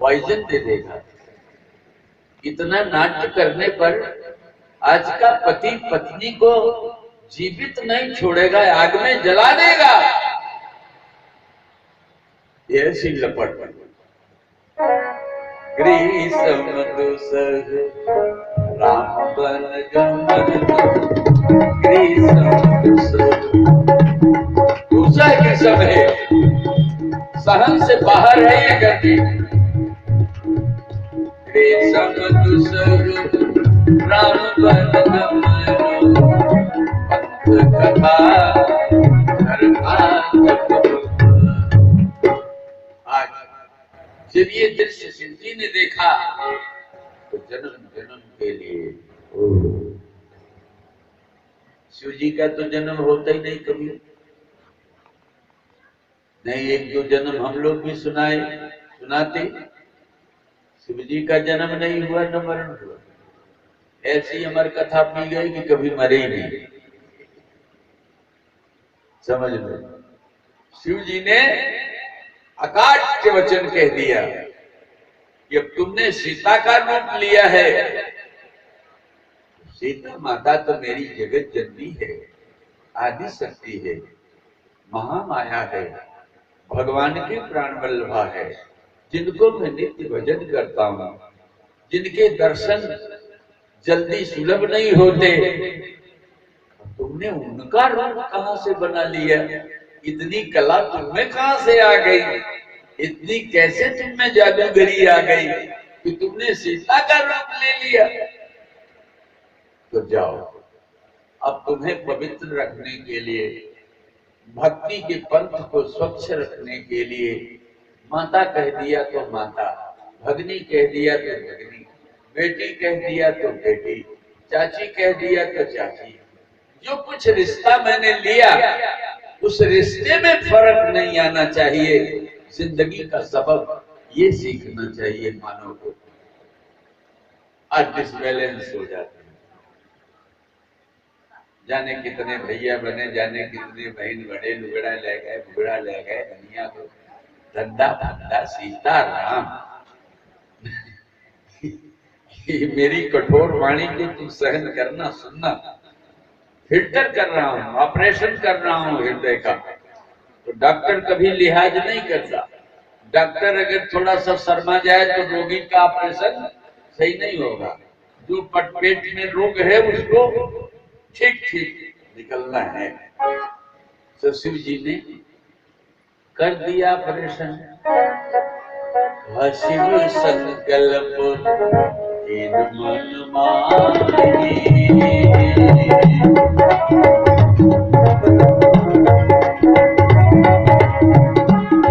Poison दे देगा। इतना नाट्य करने पर आज का पति पत्नी को जीवित नहीं छोड़ेगा, आग में जला देगा। ऐसी लपट ग्रीष्म दुसह राम बन गमन, ग्रीष्म दुसह दूसरा के समय सहन से बाहर है ये गर्मी। ग्रीष्म दुसह राम बन गमन, पंथ कथा आज जब ये दृश्य शिव जी ने देखा तो जन्म जन्म के लिए शिव जी का तो जन्म होता ही नहीं कभी नहीं। एक दो जन्म हम लोग भी सुनाते, शिव जी का जन्म नहीं हुआ न मरण हुआ। ऐसी अमर कथा पी गई कि कभी मरे ही नहीं। समझ लो, शिव जी ने अकाट के वचन कह दिया कि अब तुमने सीता का रूप लिया है। सीता माता तो मेरी जगत जननी है, आदि शक्ति है, महामाया है, भगवान की प्राण वल्लभा है, जिनको मैं नित्य भजन करता हूं, जिनके दर्शन जल्दी सुलभ नहीं होते। तुमने उनका रूप कहां से बना लिया? इतनी कला तुम्हें कहां से आ गई? इतनी कैसे तुममें जादूगरी आ गई कि तुमने सीता का रूप ले लिया? तो जाओ, अब तुम्हें पवित्र रखने के लिए, भक्ति के पंथ को स्वच्छ रखने के लिए, माता कह दिया तो माता, भगनी कह दिया तो भगनी, बेटी कह दिया तो बेटी, चाची कह दिया तो चाची। जो कुछ रिश्ता मैंने लिया उस रिश्ते में फर्क नहीं आना चाहिए। जिंदगी का सबक ये सीखना चाहिए मानव को। आज डिसबैलेंस हो जाते हैं, जाने कितने भैया बने, जाने कितने बहन बड़े, लुगड़ा ले गए, बुगड़ा ले गए, दुनिया को धंधा फंदा सीताराम। मेरी कठोर वाणी को तुम सहन करना, सुनना। फिल्टर कर रहा हूं, ऑपरेशन कर रहा हूं हृदय का, तो डॉक्टर कभी लिहाज नहीं करता। डॉक्टर अगर थोड़ा सा शर्मा जाए तो रोगी का ऑपरेशन सही नहीं होगा। जो पेट में रोग है उसको ठीक ठीक निकलना है। तो शिव जी ने कर दिया ऑपरेशन। शिव संकल्प इन मन माही,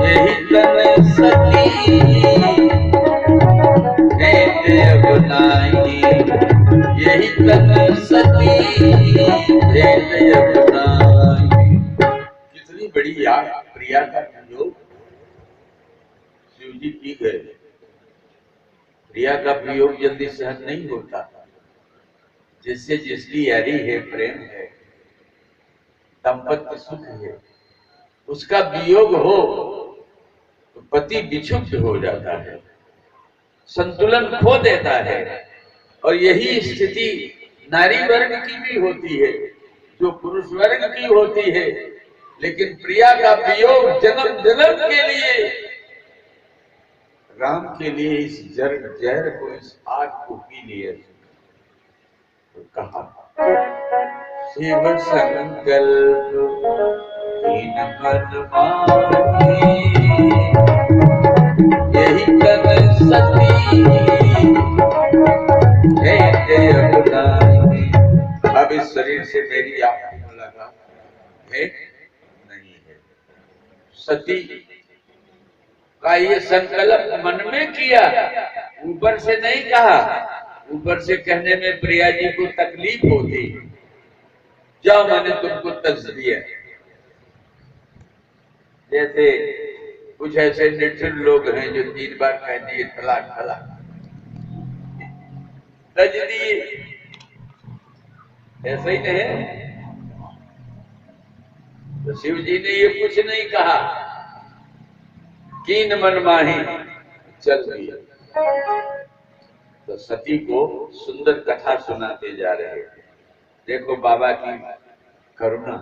यही तन सती भेद अपनाई, यही तन सती भेद अपनाई। कितनी बड़ी प्रिया का प्रयोग शिव जी की गए। प्रिया का प्रयोग जल्दी सहन नहीं होता। जिससे जिसकी यारी है, प्रेम है, दाम्पत्य सुख है, उसका वियोग हो तो पति विक्षुब्ध हो जाता है, संतुलन खो देता है। और यही स्थिति नारी वर्ग की भी होती है, जो पुरुष वर्ग की होती है। लेकिन प्रिया का वियोग जन्म जन्म के लिए, राम के लिए इस जहर को, इस आग को पी लिए। तो कहा शिव संकल्प इन मन माही, यही तन सती भेद अपनाई। अब इस शरीर से मेरी आपकी मुलाकात है नहीं है। सती का ये संकल्प मन में किया, ऊपर से नहीं कहा। ऊपर से कहने में प्रिया जी को तकलीफ होती, जाओ मैंने तुमको तज दिया। जैसे कुछ ऐसे निठुर लोग हैं जो 3 बार कह दिए तलाक तलाक, तज दिए। ऐसा ही नहीं। तो शिव जी ने ये कुछ नहीं कहा, कीन मन माही, चल दिया। तो सती को सुंदर कथा सुनाते जा रहे हैं। देखो बाबा की करुणा,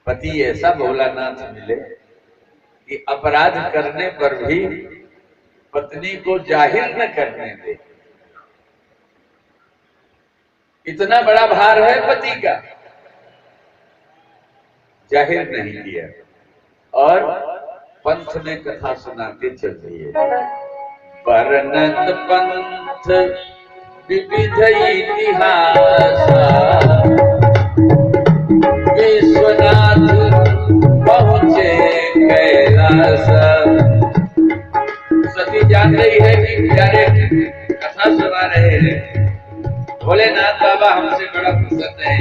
पति ऐसा भोलानाथ मिले कि अपराध करने पर भी पत्नी को जाहिर न करने दे। इतना बड़ा भार है पति का, जाहिर नहीं किया। और पंथ में कथा सुनाते चल रही है। वर्णत पंथ विविध इतिहास, विश्वनाथ पहुंचे कैलास। सती जान रही है कि प्यारे कथा सुना रहे हैं, भोलेनाथ बाबा हमसे बड़ा प्रसन्न है।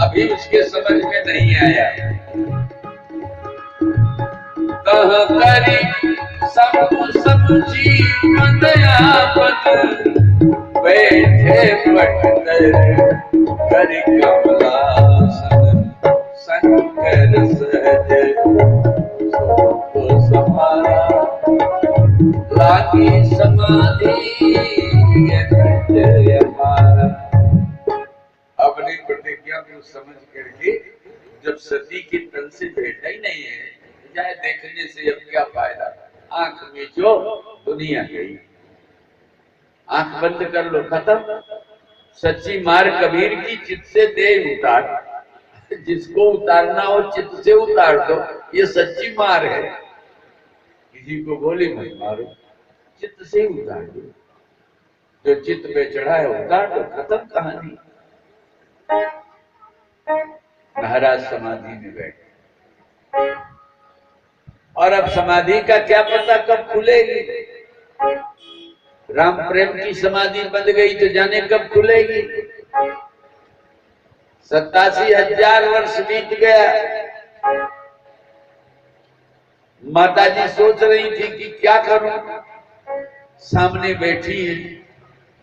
अभी उसके समझ में नहीं आया। कह करी सब जीवन यापन, बैठे पटकर कर कमलासन। शंकर सहज सुख समारा, लागी समाधि हमारा। अपनी प्रतिज्ञा को समझ करके जब सती के तन से बैठा ही नहीं है, जाए देखने से अब क्या फायदा। आंख में जो दुनिया गई, आंख बंद कर लो, खत्म। सच्ची मार कबीर की चित्त से दे उतार, जिसको उतारना हो चित्त से उतार दो। ये सच्ची मार है। किसी को गोली मत मारो, चित्त से उतार दो। जो चित्त पे चढ़ा है उतार दो, खत्म कहानी। महाराज समाधि में बैठे, और अब समाधि का क्या पता कब खुलेगी। राम प्रेम की समाधि बंद गई तो जाने कब खुलेगी। 87,000 वर्ष बीत गया। माताजी सोच रही थी कि क्या करूं। सामने बैठी है,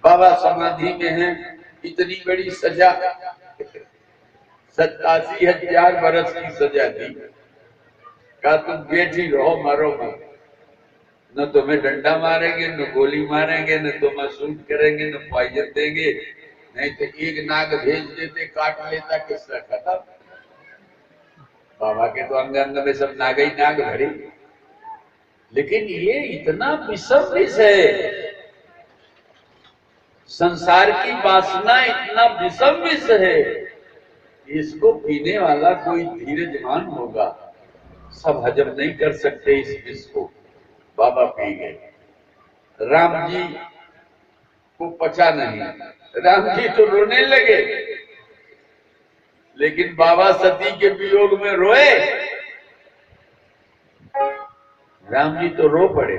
बाबा समाधि में है, इतनी बड़ी सजा, 87,000 वर्ष की सजा दी। कहा तुम बैठी रहो, मरो मत। न तुम्हें डंडा मारेंगे, न गोली मारेंगे, न तुम्हें शूट करेंगे, न पॉइजन देंगे। नहीं तो एक नाग भेज देते, काट लेता, किसका खत्म। बाबा के तो अंग अंग में सब नाग ही नाग भरी। लेकिन ये इतना विषम विष है, संसार की वासना इतना विषम विष है, इसको पीने वाला कोई धीरजमान होगा। सब हजम नहीं कर सकते इस विष को। बाबा पी गए। राम जी को पचा नहीं, राम जी तो रोने लगे, लेकिन बाबा सती के वियोग में रोए। राम जी तो रो पड़े।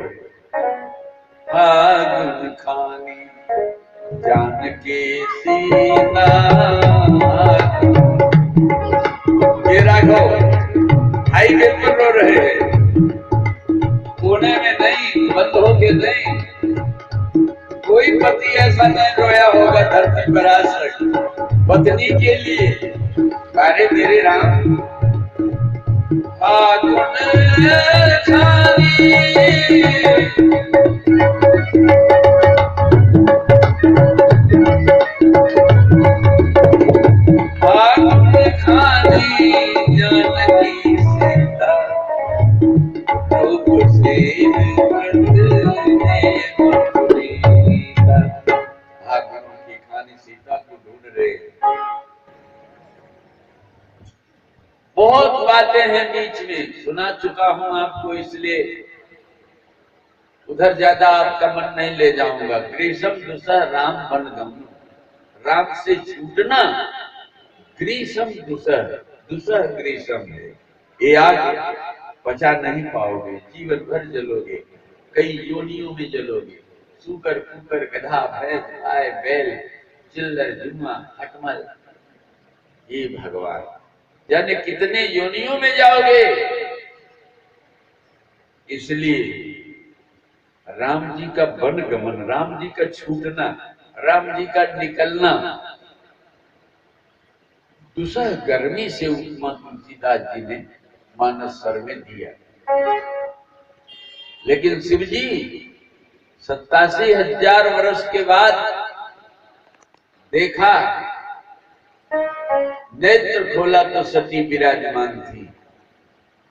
फागुन खानी जानकी सीता, ये राघव हाईवे पर रो रहे हैं, कोने में नहीं, बंद होके नहीं। कोई पति ऐसा नहीं रोया होगा धरती पर आज तक पत्नी के लिए। अरे मेरे राम, फागुन खानी जानकी सीता, रूप से भागवतों की कहानी सीता को ढूंढ रहे। बहुत बातें हैं बीच में, सुना चुका हूं आपको, इसलिए उधर ज्यादा आपका मन नहीं ले जाऊंगा। ग्रीष्म दुसह राम बनगम, राम से छूटना ग्रीष्म दुसह, दुसह ग्रीष्म है। ये आग पचा नहीं पाओगे, जीवन भर जलोगे, कई योनियों में जलोगे। सूकर कुकर गधा भैंस गाय बैल चिल्लर जुम्मा खटमल, ये भगवान जाने कितने योनियों में जाओगे। इसलिए राम जी का वनगमन, राम जी का छूटना, राम जी का निकलना, दुसह गर्मी से उपमा तुलसीदास जी ने मानस सर में दिया। लेकिन शिव जी 87,000 वर्ष के बाद देखा, नेत्र खोला तो सती विराजमान थी,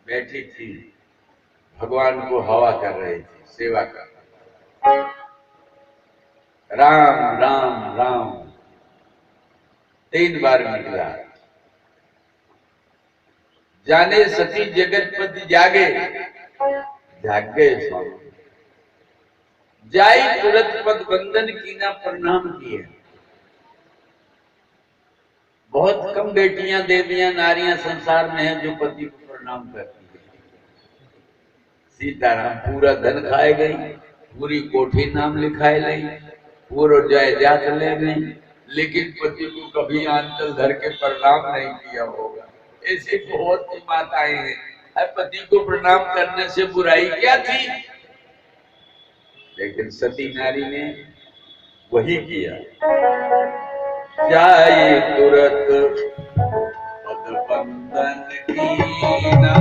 बैठी थी, भगवान को हवा कर रही थी, सेवा कर रही थी। राम राम राम 3 बार निकला। जाने सती जगतपति जागे, जाग गए स्वामी। जाई तुरंत पद बंदन कीना प्रणाम किए। बहुत कम बेटियां, देवियां, नारियां संसार में हैं जो पति को प्रणाम करती है। सीताराम पूरा धन खाए गई, पूरी कोठी नाम लिखाए गई, पूरा जायदाद ले गई, लेकिन पति को कभी आंचल धर के प्रणाम नहीं किया होगा। ऐसी बहुत सी माताएं हैं, पति को प्रणाम करने से बुराई क्या थी, लेकिन सती नारी ने वही किया। जाए तुरंत पद बंदन कीना,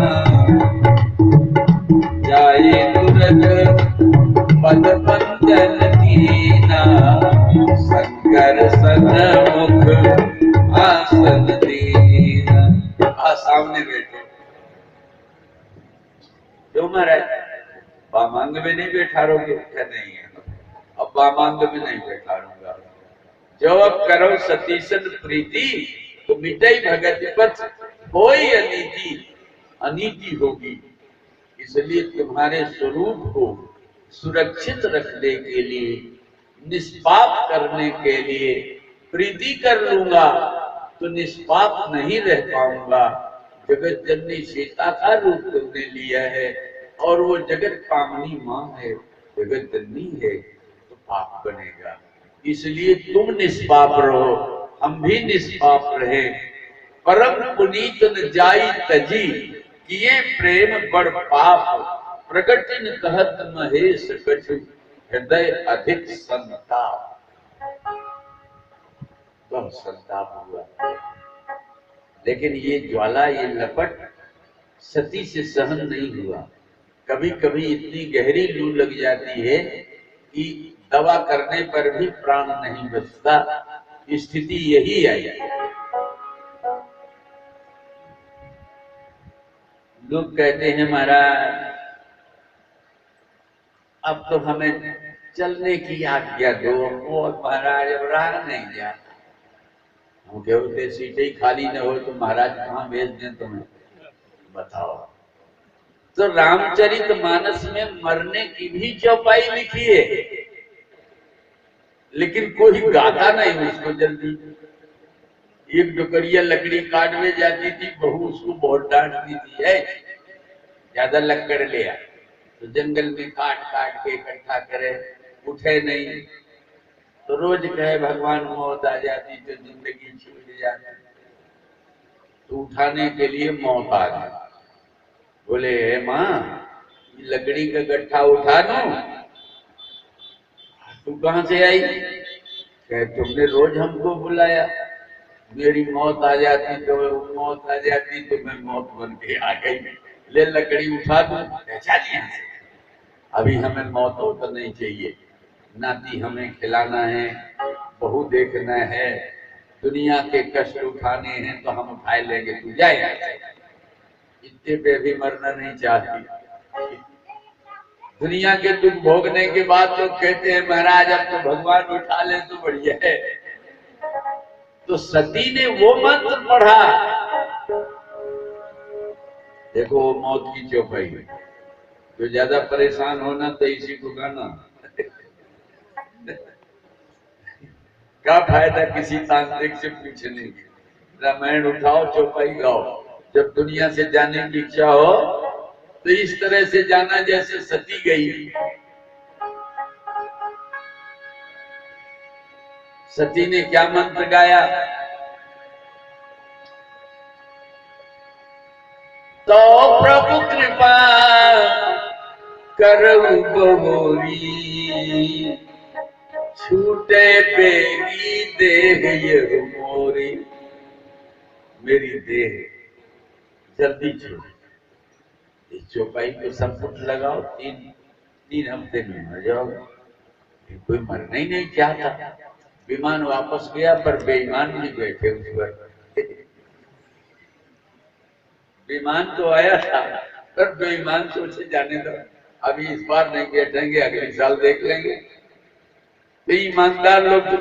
जाए तुरंत पद बंदन कीना, शंकर सन्मुख आसन दीना। सामने बैठो। क्यों महाराज, बामांग में नहीं बैठारोगे? क्या नहीं है, अब बामांग में नहीं बैठारूंगा। जो अब करो सतीशन प्रीति, तो मिटाई भगत पथ कोई अनीति, अनीति होगी। इसलिए तुम्हारे स्वरूप को सुरक्षित रखने के लिए, निष्पाप करने के लिए प्रीति कर लूंगा, तो निष्पाप नहीं रह पाऊंगा। जगत जननी सीता का रूप तुमने लिया है, और वो जगत पावनी मां है, जगत जननी है, तो पाप बनेगा। इसलिए तुम निष्पाप रहो, हम भी निष्पाप रहे। परम पुनीत न जाई तजी, किए प्रेम बड़ पाप, प्रकटिन कहत महेश कछु, हृदय अधिक संताप। बहुत संताप हुआ, लेकिन ये ज्वाला, ये लपट सती से सहन नहीं हुआ। कभी कभी इतनी गहरी लू लग जाती है कि दवा करने पर भी प्राण नहीं बचता। स्थिति यही आई। लोग कहते हैं महाराज अब तो हमें चलने की आज्ञा दो, और महाराज अब रहा नहीं जाता। हम कहते सीटें खाली न हो तो महाराज कहाँ भेज दें तुम्हें, बताओ। तो रामचरितमानस में मरने की भी चौपाई लिखी है, लेकिन कोई गाता नहीं उसको जल्दी। एक डुकरिया लकड़ी काटने जाती थी, बहू उसको बहुत डांटती थी, है ज्यादा लकड़ ले आ, तो जंगल में काट काट के इकट्ठा करे, उठे नहीं तो रोज कहे भगवान मौत आ जाती तो जिंदगी छूट जाती, तो उठाने के लिए मौत आ गई। बोले हे माँ, लकड़ी का गट्ठा उठा दो। तू कहां से आई? कहे तुमने रोज हमको बुलाया, मेरी मौत आ जाती तो मौत आ जाती तो मैं मौत बन के आ गई, ले लकड़ी उठा दो। चल यहाँ से, अभी हमें मौत हो तो नहीं चाहिए, नाती हमें खिलाना है, बहू देखना है, दुनिया के कष्ट उठाने हैं तो हम उठा लेंगे, तू जाए। इतने पे भी मरना नहीं चाहती। दुनिया के दुख भोगने के बाद लोग कहते हैं महाराज अब तो भगवान उठा ले तो बढ़िया है। तो सती ने वो मंत्र पढ़ा, देखो वो मौत की चौपाई। जो ज्यादा परेशान होना तो इसी को गाना। क्या फायदा किसी तांत्रिक से पूछने की, रामायण उठाओ चौपाई गाओ। जब दुनिया से जाने की इच्छा हो तो इस तरह से जाना जैसे सती गई। सती ने क्या मंत्र गाया? तो प्रभु कृपा करऊ गौरी, छूटे बेगी देह ये मोरी। मेरी देह जल्दी छूट, इस चौपाई को संपुट लगाओ, तीन हफ्ते में मर जाओगे। कोई मरना ही नहीं चाहता। विमान वापस गया पर बेईमान भी बैठे उस पर। विमान तो आया था पर बेईमान सोचे जाने दो, अभी इस बार नहीं बैठेंगे, अगले साल देख लेंगे। तो ईमानदार लोग तो